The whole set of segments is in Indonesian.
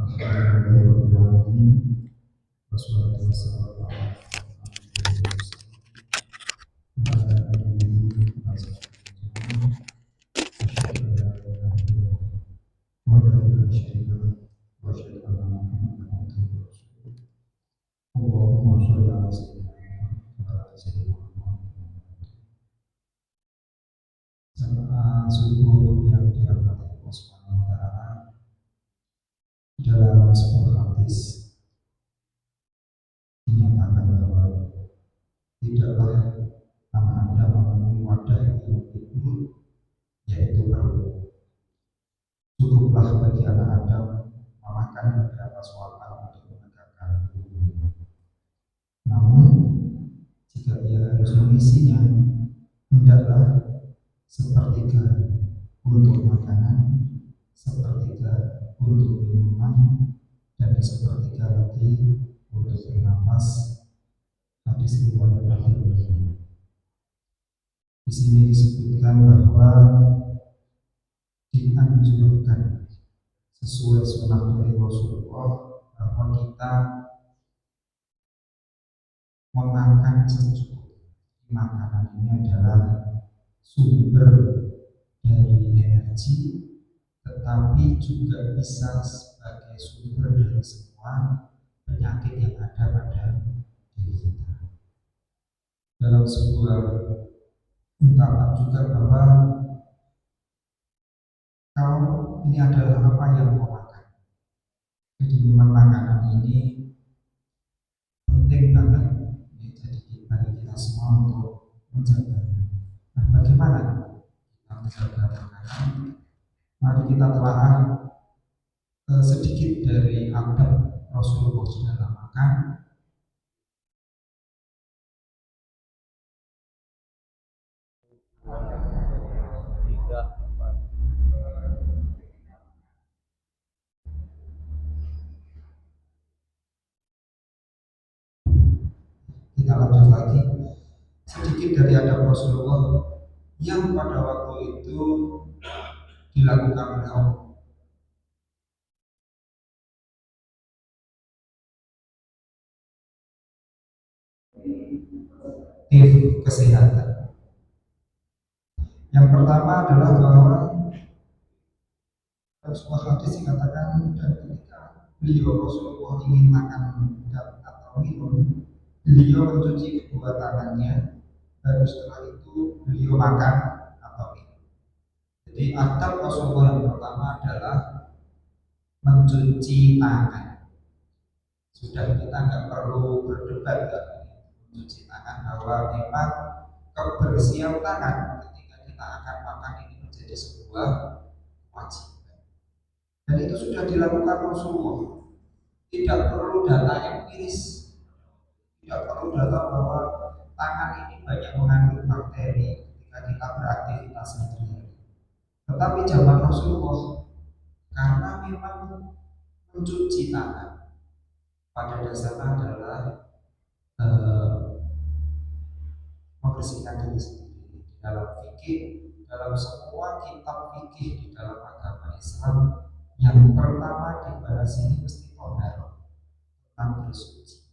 Alhamdulillahirobbilalamin. Wassalatu wassalamu ala subuh yang dirahmati Allah Subhanahu wa taala. Dalam sebuah hadis dinyatakan bahwa tidaklah anak Adam memenuhi wadah yang itu, yaitu perut. Cukuplah bagi anak Adam memakan beberapa suapan untuk menegakkan tubuhnya. Namun jika ia harus mengisinya, hendaklah sepertiga untuk makanan, sepertiga untuk minuman, dan sepertiga lagi untuk bernafas. Hadis riwayat At-Tirmidzi. Di sini disebutkan bahwa dianjurkan sesuai sunnah dari Rasulullah bahwa kita memakan secukupnya. Makanan ini adalah sumber dari energi, tetapi juga bisa sebagai sumber dari semua penyakit yang ada pada diri kita. Dalam sebuah ungkapan juga bahwa kalau ini adalah apa yang kau makan. Jadi memang makanan ini penting banget ya, jadi bagi kita semua untuk menjaganya. Nah, bagaimana kita menjaga makanan? Mari kita telah sedikit dari adab Rasulullah dalam makan. Kita lanjut lagi sedikit dari adab Rasulullah yang pada waktu itu dilakukan oleh Allah. Kesehatan. Yang pertama adalah bahwa sebuah hadis dikatakan dan ketika beliau Rasulullah ingin makan atau minum, beliau mencuci kedua tangannya, baru setelah itu beliau makan atau minum. Jadi adab Rasulullah yang pertama adalah mencuci tangan. Sudah kita nggak perlu berdebat mencuci tangan, bahwa memang kebersihan tangan ketika kita akan makan ini menjadi sebuah kewajiban. Dan itu sudah dilakukan Rasulullah. Tidak perlu data empiris, tidak perlu data bahwa tangan ini banyak mengandung bakteri ketika kita beraktivitas sehari-hari. Tetapi zaman Rasulullah, karena memang mencuci tangan pada dasarnya adalah membersihkan diri sendiri. Dalam fikih, dalam semua kitab fikih di dalam agama Islam, yang pertama dibahas ini mesti toharo, tentang bersuci.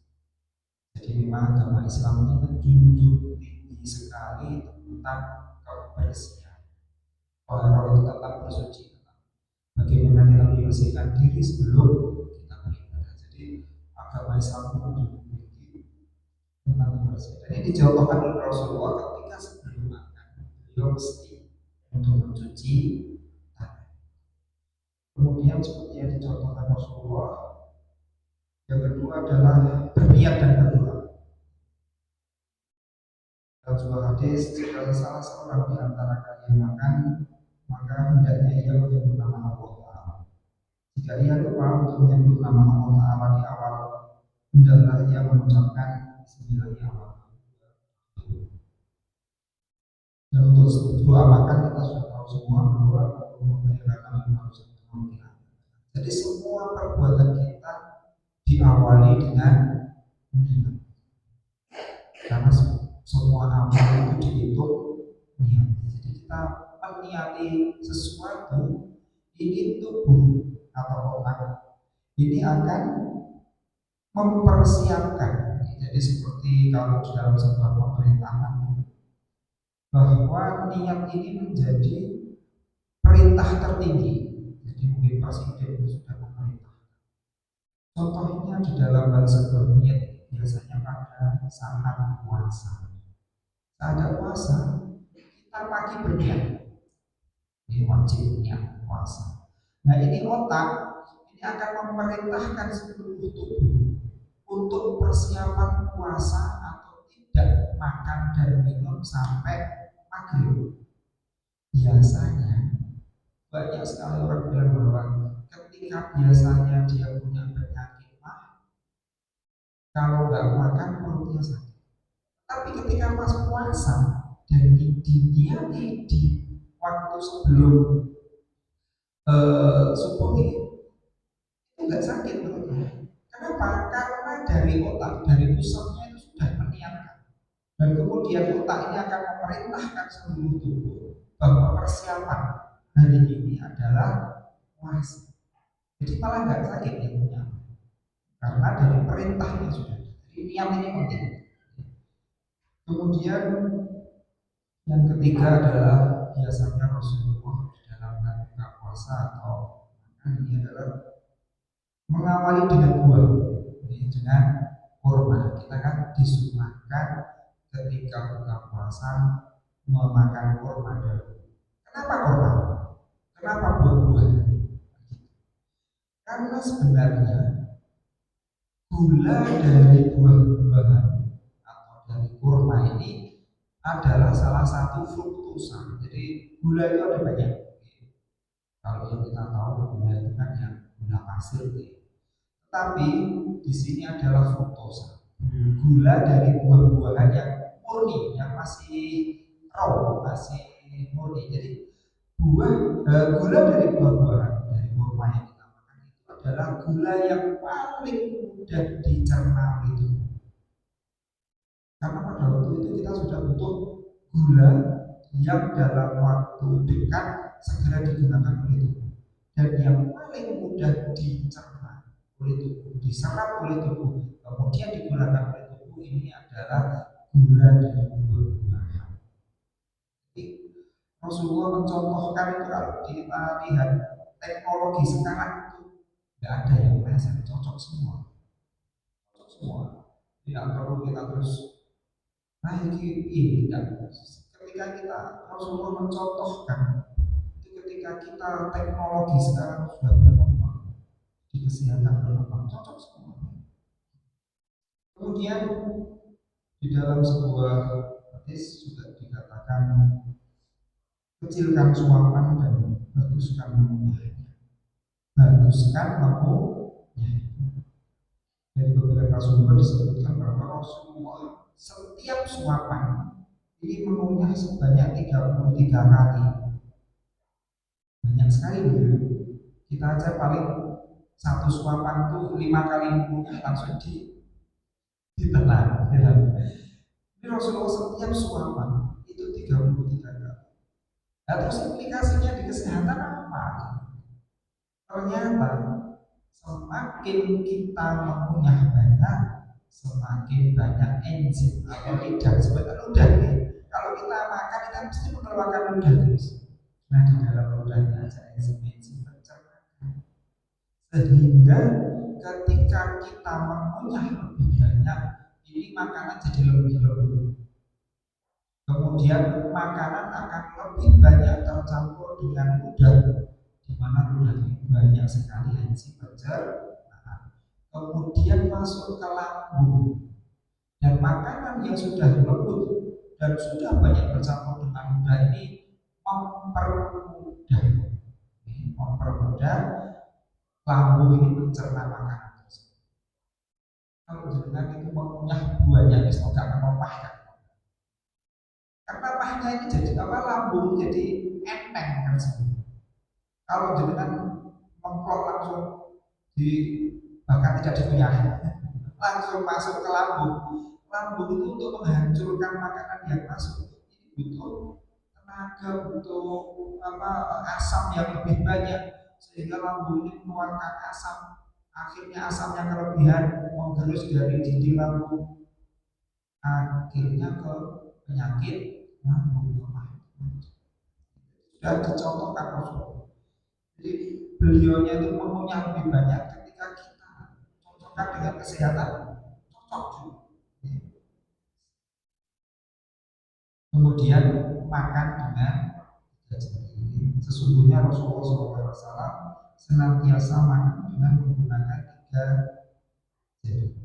Jadi memang agama Islam ini menjunjung tinggi sekali tentang kebersihan. Toharo itu tentang bersuci, bagaimana kita membersihkan diri sebelum kita beribadah. Jadi agama Islam itu menjunjung tinggi tentang kebersihan. Dan ini dicontohkan oleh Rasulullah ketika sebelum makan, beliau mesti untuk mencuci tangan. Kemudian seperti yang dicontohkan Rasulullah, yang kedua adalah berniat dan berdoa. Dalam sebuah hadis, jika salah seorang di antara kalian makan, maka hendaknya ia menyebut nama Allah Ta'ala. Jika ia lupa untuk menyebut nama Allah Ta'ala di awal, hendaklah ia mengucapkan Bismillahirrahmanirrahim. Dan untuk doa makan kita sudah tahu semua bahwa jadi semua perbuatan kita diawali dengan niat. Karena semua amal itu dihitung niat. Jadi kita meniati sesuatu, ini tubuh atau otak ini akan mempersiapkan. Jadi seperti kalau di dalam sebuah pemerintahan, bahwa niat ini menjadi perintah tertinggi. Jadi mungkin presiden sudah memerintah. Contohnya di dalam hal sebuah niat biasanya pada saat puasa. Saat puasa kita pagi berniat, ini wajib niat puasa. Nah ini otak ini akan memerintahkan seluruh tubuh untuk persiapan puasa atau tidak makan dan minum sampai maghrib. Biasanya banyak sekali orang bilang bahwa ketika biasanya dia punya penyakit mah, kalau nggak makan perutnya sakit. Tapi ketika pas puasa dan diniati di waktu sebelum subuh itu nggak sakit perutnya. Kenapa? Karena dari otak, dari pusatnya itu sudah meniatkan. Dan kemudian otak ini akan memerintahkan seluruh tubuh bahwa persiapan hari ini adalah puasa. Jadi malah nggak sakit ya punya, karena dari perintahnya sudah. Jadi niat ini penting. Kemudian yang ketiga adalah biasanya Rasulullah di dalam buka puasa atau makan ini adalah mengawali dengan buah, ini dengan kurma. Kita kan disunahkan ketika buka puasa memakan kurma dahulu. Kenapa kurma? Kenapa buah-buahan? Karena sebenarnya gula dari buah-buahan atau dari kurma ini adalah salah satu fruktosa. Jadi gula itu ada banyak. Kalau yang kita tahu gula itu kan yang gula pasir. Tetapi di sini adalah fruktosa. Gula dari buah-buahan yang murni, yang masih raw, masih murni. Jadi gula dari buah-buahan dari kurma yang kita makan itu adalah gula yang paling mudah dicerna oleh tubuh. Karena pada waktu itu kita sudah butuh gula yang dalam waktu dekat segera digunakan oleh tubuh, dan yang paling mudah dicerna oleh tubuh, diserap oleh tubuh, kemudian digunakan oleh tubuh ini adalah gula dari buah-buahan. Jadi Rasulullah mencontohkan itu, kalau kita lihat teknologi sekarang itu nggak ada yang meleset, cocok semua, cocok semua. Tidak perlu kita terus nah ini tidak. Ketika kita Rasulullah mencontohkan itu, ketika kita teknologi sekarang sudah berkembang, di kesehatan berkembang, cocok semua. Kemudian di dalam sebuah hadis juga dikatakan kecilkan suapan dan baguskan mengunyahnya. Baguskan mengunyahnya. Dari beberapa sumber disebutkan bahwa Rasulullah setiap suapan ini mengunyah sebanyak 33 kali. Banyak sekali ya. Kita aja paling satu suapan tuh 5 kali mengunyah langsung ditelan. Ya. Ini Rasulullah setiap suapan itu 33 kali. Nah, terus implikasinya di kesehatan apa? Ternyata semakin kita mengunyah banyak, semakin banyak enzim atau lidah. Sebenarnya ludah nih. Kalau kita makan kita mesti mengeluarkan ludah terus. Nah di dalam ludahnya ada enzim-enzim pencernaan. Sehingga ketika kita mengunyah lebih banyak, ini makanan jadi lebih lembut. Kemudian makanan akan lebih banyak tercampur dengan ludah, di mana ludah ini banyak sekali enzim pencernaan. Kemudian masuk ke lambung, dan makanan yang sudah lembut dan sudah banyak bercampur dengan ludah ini mempermudah lambung ini mencerna makanan tersebut. Kalau jenengan itu mengunyah buahnya, itu nggak akan mempahkan. Karena pahnya ini jadi apa, lambung jadi enteng kan sih. Kalau jenengan mengklok langsung di, bahkan tidak dikunyah, langsung masuk ke lambung. Lambung itu untuk menghancurkan makanan yang masuk ini butuh tenaga, butuh apa, asam yang lebih banyak, sehingga lambung ini mengeluarkan asam akhirnya asapnya kelebihan menggerus dari dinding lambung, akhirnya ke penyakit lambung lemah. Sudah dicontohkan Rasulullah. Jadi beliaunya itu maunya lebih banyak ketika kita cocokkan dengan kesehatan, cocok juga. Kemudian makan dengan tiga jari. Sesungguhnya Rasulullah SAW senantiasa makan dengan menggunakan tiga jari.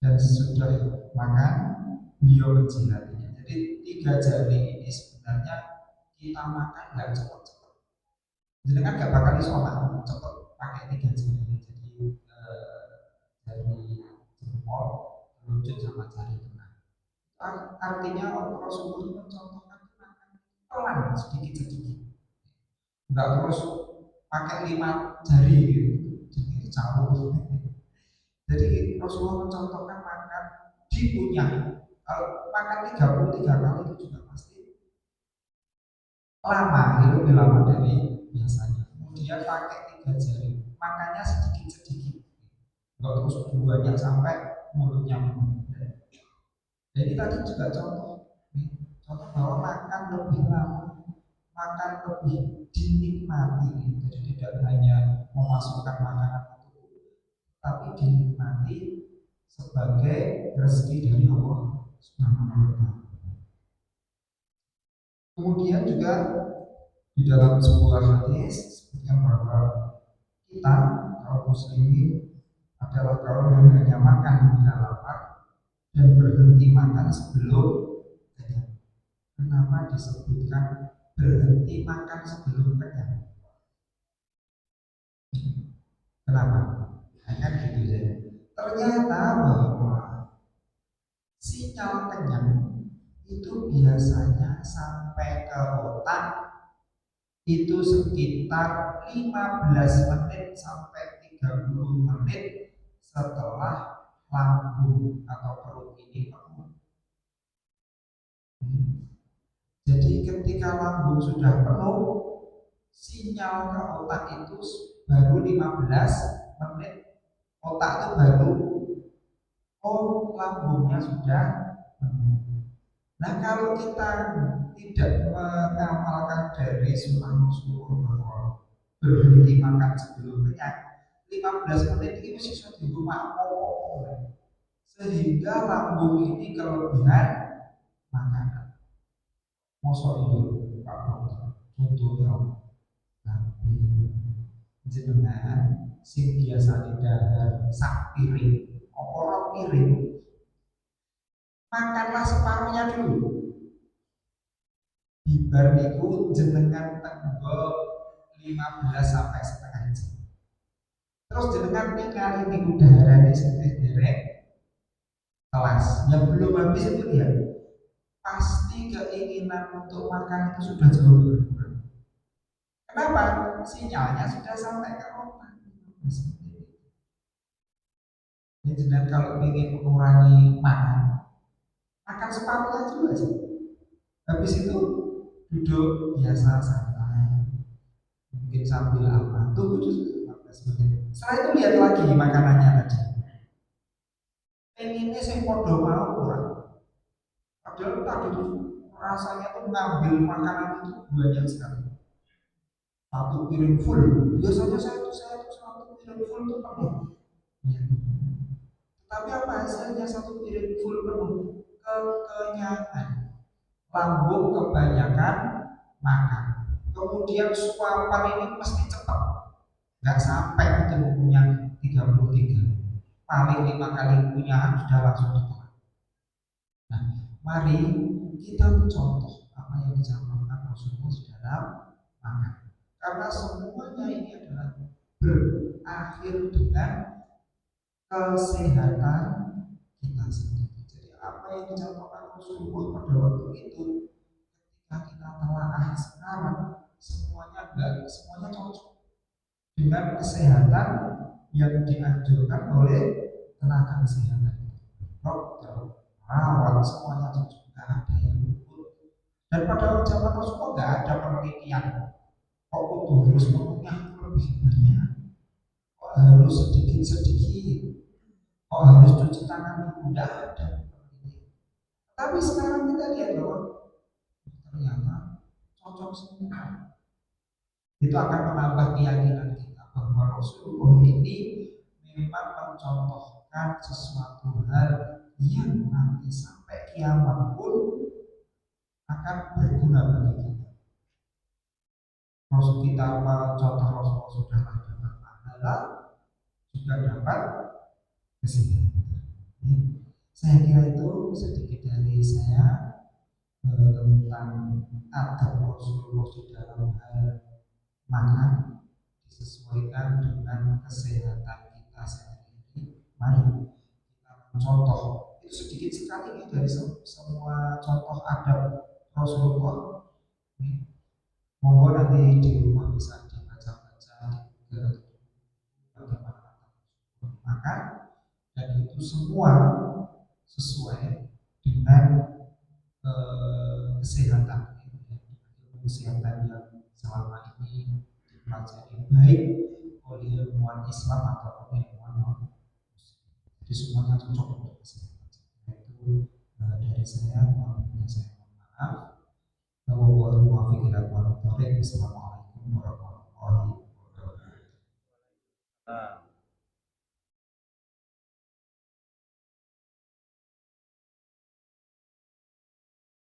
Dan sesudah makan beliau menjilatinya. Jadi tiga jari ini sebenarnya kita makan nggak cepat-cepat. Jadi kan nggak bakal sholat cepat pakai tiga jari. Jadi jari jempol, telunjuk sama jari tengah. Artinya Rasulullah mencontohkan makan pelan sedikit-sedikit. Nggak terus pakai 5 jari gitu. Jadi campur. Jadi Rasulullah mencontohkan makan dikunyah. Kalau makan 33 kali itu juga pasti lama, itu lebih lama dari biasanya. Kemudian pakai tiga jari, makannya sedikit-sedikit. Enggak terus duanya sampai mulutnya penuh. Jadi tadi juga contoh bahwa makan lebih lama, makan lebih dinikmati. Jadi tidak hanya memasukkan makanan tapi dinikmati sebagai rezeki dari Allah Subhanahu wa Ta'ala. Kemudian juga di dalam sebuah hadis yang bahwa kita kaum muslimin adalah kaum yang hanya makan bila lapar dan berhenti makan sebelum kenyang. Kenapa disebutkan berhenti makan sebelum kenyang? Kenapa? Kan gitu ya. Ternyata bahwa sinyal kenyang itu biasanya sampai ke otak itu sekitar 15 menit sampai 30 menit setelah lambung atau perut ini penuh. Jadi ketika lambung sudah penuh, sinyal ke otak itu baru 15 menit. Otak itu baru, oh lambungnya sudah penuh. Nah kalau kita tidak mengamalkan dari sunnah Rasulullah bahwa berhenti makan sebelum kenyang, 15 menit ini sisa di rumah sehingga lambung ini kelebihan makanan. Mosok itu Pak Dokter, contohnya tapi jenengan sing biasa didahar sak piring, orang piring, makanlah separuhnya dulu. Bibar niku jenengan tenggol 15 sampai setengah jam. Terus jenengan ningali niku daharane sing derek kelas. Yang belum habis itu dia pasti keinginan untuk makan itu sudah jauh berkurang. Kenapa? Sinyalnya sudah sampai ke otak. Jadi jenengan kalau ingin mengurangi makan, makan separuh aja. Habis itu duduk biasa santai, mungkin sambil apa, tunggu dulu 15 menit. Setelah itu lihat lagi makanannya tadi. Pengennya saya podo mau kurang. Padahal tadi itu rasanya tuh ngambil makanan itu banyak sekali. Satu piring full. Biasanya saya tuh satu piring full tuh penuh. Ya. Tapi apa hasilnya satu piring full penuh? Kekenyangan. Lambung kebanyakan makan. Kemudian suapan ini mesti cepat, nggak sampai kita punya 33, paling 5 kali punyahan sudah langsung ditelan. Nah, mari kita mencontoh apa yang disampaikan Rasulullah di dalam makan, karena semuanya ini adalah berakhir dengan kesehatan kita sendiri. Jadi apa yang disampaikan Rasulullah pada waktu itu, ketika kita telah sekarang, semuanya cocok dengan kesehatan yang dianjurkan oleh tenaga kesehatan, dokter, perawat, semuanya cocok, nggak ada yang luput. Dan pada zaman Rasulullah nggak ada penelitian kok itu harus mengunyah lebih banyak, kok harus sedikit-sedikit, kok harus cuci tangan dulu, tidak ada. Tapi sekarang kita lihat bahwa ternyata cocok semua. Itu akan menambah keyakinan kita bahwa Rasulullah ini memang mencontohkan sesuatu hal yang nanti sampai kiamat pun akan berguna bagi kita. Rasul kita contoh Rasulullah sudah dapat pahala, juga dapat kesehatan. Saya kira itu sedikit dari saya tentang adab Rasulullah di dalam hal makan disesuaikan dengan kesehatan kita sehari-hari. Mari kita mencontoh, itu sedikit sekali ya dari semua contoh adab Rasulullah. Monggo nanti di rumah bisa dibaca-baca di bagaimana makan, dan itu semua sesuai dengan kesehatan, kesehatan yang selama ini dipelajari baik oleh ilmuwan Islam ataupun ilmuwan non-Muslim. Jadi semuanya cocok untuk kesehatan. Itu dari saya, mohon saya mohon maaf. Wassalamualaikum warahmatullahi wabarakatuh.